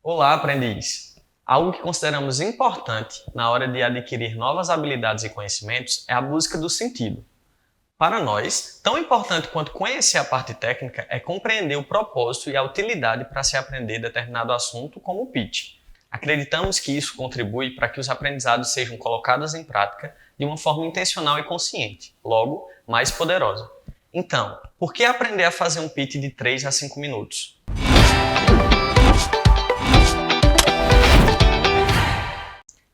Olá, aprendiz! Algo que consideramos importante na hora de adquirir novas habilidades e conhecimentos é a busca do sentido. Para nós, tão importante quanto conhecer a parte técnica é compreender o propósito e a utilidade para se aprender determinado assunto, como o pitch. Acreditamos que isso contribui para que os aprendizados sejam colocados em prática de uma forma intencional e consciente, logo, mais poderosa. Então, por que aprender a fazer um pitch de 3 a 5 minutos?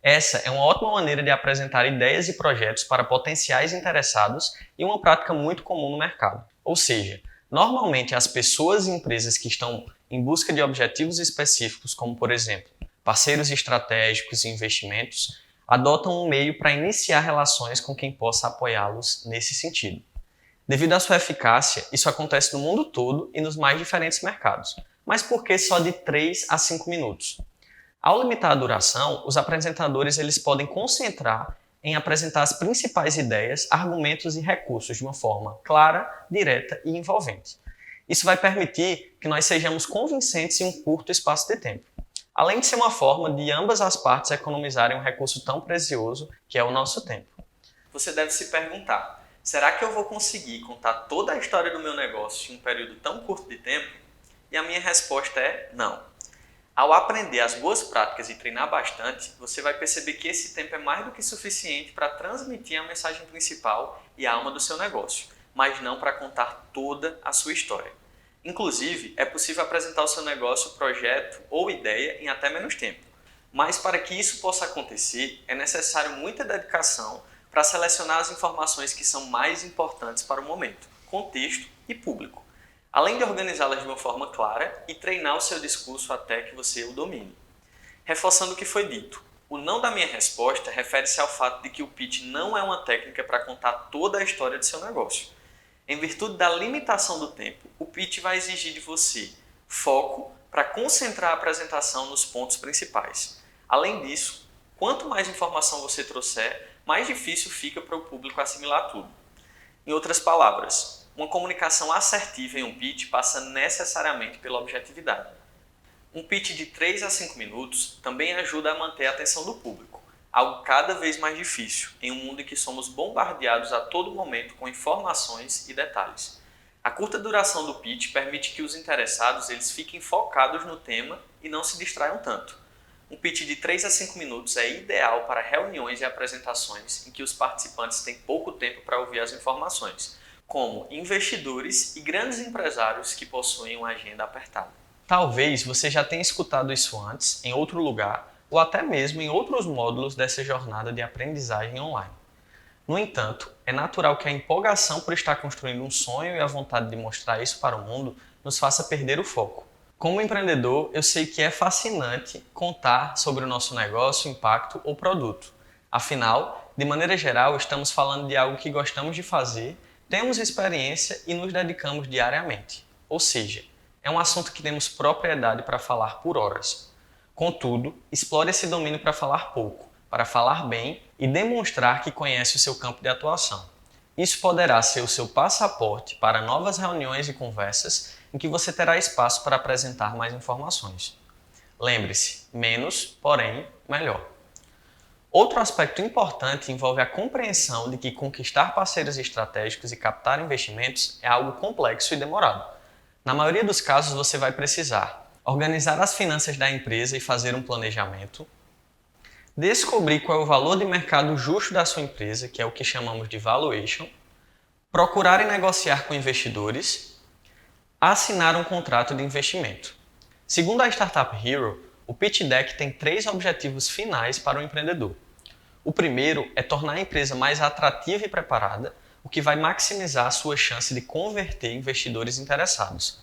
Essa é uma ótima maneira de apresentar ideias e projetos para potenciais interessados e uma prática muito comum no mercado. Ou seja, normalmente as pessoas e empresas que estão em busca de objetivos específicos, como por exemplo, parceiros estratégicos e investimentos, adotam um meio para iniciar relações com quem possa apoiá-los nesse sentido. Devido à sua eficácia, isso acontece no mundo todo e nos mais diferentes mercados. Mas por que só de 3 a 5 minutos? Ao limitar a duração, os apresentadores eles podem concentrar em apresentar as principais ideias, argumentos e recursos de uma forma clara, direta e envolvente. Isso vai permitir que nós sejamos convincentes em um curto espaço de tempo, além de ser uma forma de ambas as partes economizarem um recurso tão precioso que é o nosso tempo. Você deve se perguntar, será que eu vou conseguir contar toda a história do meu negócio em um período tão curto de tempo? E a minha resposta é não. Ao aprender as boas práticas e treinar bastante, você vai perceber que esse tempo é mais do que suficiente para transmitir a mensagem principal e a alma do seu negócio, mas não para contar toda a sua história. Inclusive, é possível apresentar o seu negócio, projeto ou ideia em até menos tempo. Mas para que isso possa acontecer, é necessário muita dedicação para selecionar as informações que são mais importantes para o momento, contexto e público, além de organizá-las de uma forma clara e treinar o seu discurso até que você o domine. Reforçando o que foi dito, o não da minha resposta refere-se ao fato de que o pitch não é uma técnica para contar toda a história de seu negócio. Em virtude da limitação do tempo, o pitch vai exigir de você foco para concentrar a apresentação nos pontos principais. Além disso, quanto mais informação você trouxer, mais difícil fica para o público assimilar tudo. Em outras palavras, uma comunicação assertiva em um pitch passa necessariamente pela objetividade. Um pitch de 3 a 5 minutos também ajuda a manter a atenção do público, algo cada vez mais difícil em um mundo em que somos bombardeados a todo momento com informações e detalhes. A curta duração do pitch permite que os interessados eles fiquem focados no tema e não se distraiam tanto. Um pitch de 3 a 5 minutos é ideal para reuniões e apresentações em que os participantes têm pouco tempo para ouvir as informações, como investidores e grandes empresários que possuem uma agenda apertada. Talvez você já tenha escutado isso antes, em outro lugar, ou até mesmo em outros módulos dessa jornada de aprendizagem online. No entanto, é natural que a empolgação por estar construindo um sonho e a vontade de mostrar isso para o mundo nos faça perder o foco. Como empreendedor, eu sei que é fascinante contar sobre o nosso negócio, impacto ou produto. Afinal, de maneira geral, estamos falando de algo que gostamos de fazer, temos experiência e nos dedicamos diariamente. Ou seja, é um assunto que temos propriedade para falar por horas. Contudo, explore esse domínio para falar pouco, para falar bem e demonstrar que conhece o seu campo de atuação. Isso poderá ser o seu passaporte para novas reuniões e conversas em que você terá espaço para apresentar mais informações. Lembre-se, menos, porém, melhor. Outro aspecto importante envolve a compreensão de que conquistar parceiros estratégicos e captar investimentos é algo complexo e demorado. Na maioria dos casos, você vai precisar organizar as finanças da empresa e fazer um planejamento, descobrir qual é o valor de mercado justo da sua empresa, que é o que chamamos de valuation, procurar e negociar com investidores, assinar um contrato de investimento. Segundo a Startup Hero, o Pitch Deck tem 3 objetivos finais para o empreendedor. O primeiro é tornar a empresa mais atrativa e preparada, o que vai maximizar a sua chance de converter investidores interessados.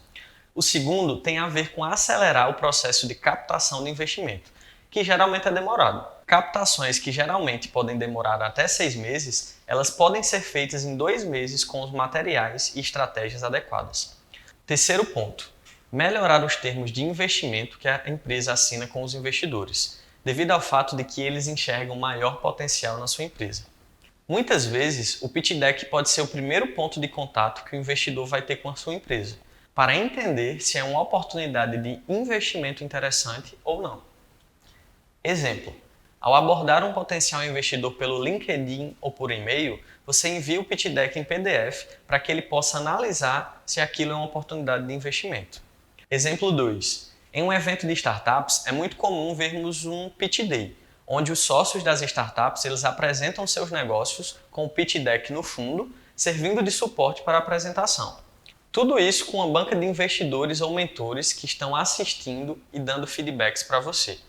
O segundo tem a ver com acelerar o processo de captação de investimento, que geralmente é demorado. Captações que geralmente podem demorar até 6 meses, elas podem ser feitas em 2 meses com os materiais e estratégias adequadas. Terceiro ponto. Melhorar os termos de investimento que a empresa assina com os investidores, devido ao fato de que eles enxergam maior potencial na sua empresa. Muitas vezes, o pitch deck pode ser o primeiro ponto de contato que o investidor vai ter com a sua empresa, para entender se é uma oportunidade de investimento interessante ou não. Exemplo: ao abordar um potencial investidor pelo LinkedIn ou por e-mail, você envia o pitch deck em PDF para que ele possa analisar se aquilo é uma oportunidade de investimento. Exemplo 2. Em um evento de startups, é muito comum vermos um pitch day, onde os sócios das startups eles apresentam seus negócios com o pitch deck no fundo, servindo de suporte para a apresentação. Tudo isso com uma banca de investidores ou mentores que estão assistindo e dando feedbacks para você.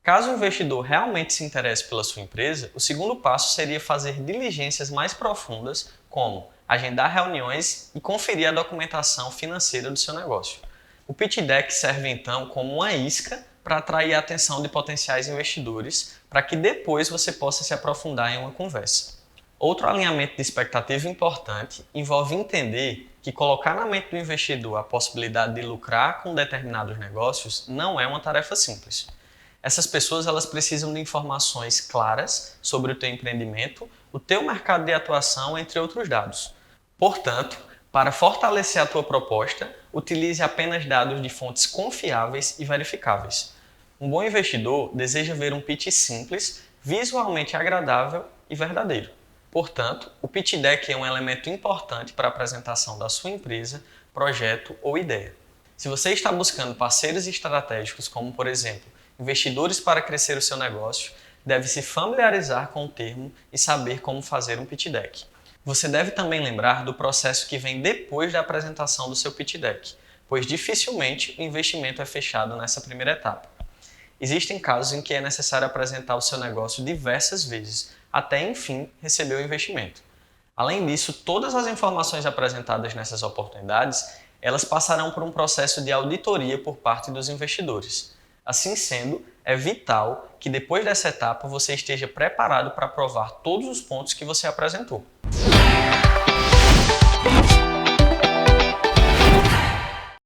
Caso o investidor realmente se interesse pela sua empresa, o segundo passo seria fazer diligências mais profundas, como agendar reuniões e conferir a documentação financeira do seu negócio. O pitch deck serve então como uma isca para atrair a atenção de potenciais investidores, para que depois você possa se aprofundar em uma conversa. Outro alinhamento de expectativa importante envolve entender que colocar na mente do investidor a possibilidade de lucrar com determinados negócios não é uma tarefa simples. Essas pessoas elas precisam de informações claras sobre o teu empreendimento, o teu mercado de atuação, entre outros dados. Portanto, para fortalecer a tua proposta, utilize apenas dados de fontes confiáveis e verificáveis. Um bom investidor deseja ver um pitch simples, visualmente agradável e verdadeiro. Portanto, o pitch deck é um elemento importante para a apresentação da sua empresa, projeto ou ideia. Se você está buscando parceiros estratégicos, como por exemplo, investidores para crescer o seu negócio, deve se familiarizar com o termo e saber como fazer um pitch deck. Você deve também lembrar do processo que vem depois da apresentação do seu pitch deck, pois dificilmente o investimento é fechado nessa primeira etapa. Existem casos em que é necessário apresentar o seu negócio diversas vezes, até enfim receber o investimento. Além disso, todas as informações apresentadas nessas oportunidades, elas passarão por um processo de auditoria por parte dos investidores. Assim sendo, é vital que depois dessa etapa você esteja preparado para provar todos os pontos que você apresentou.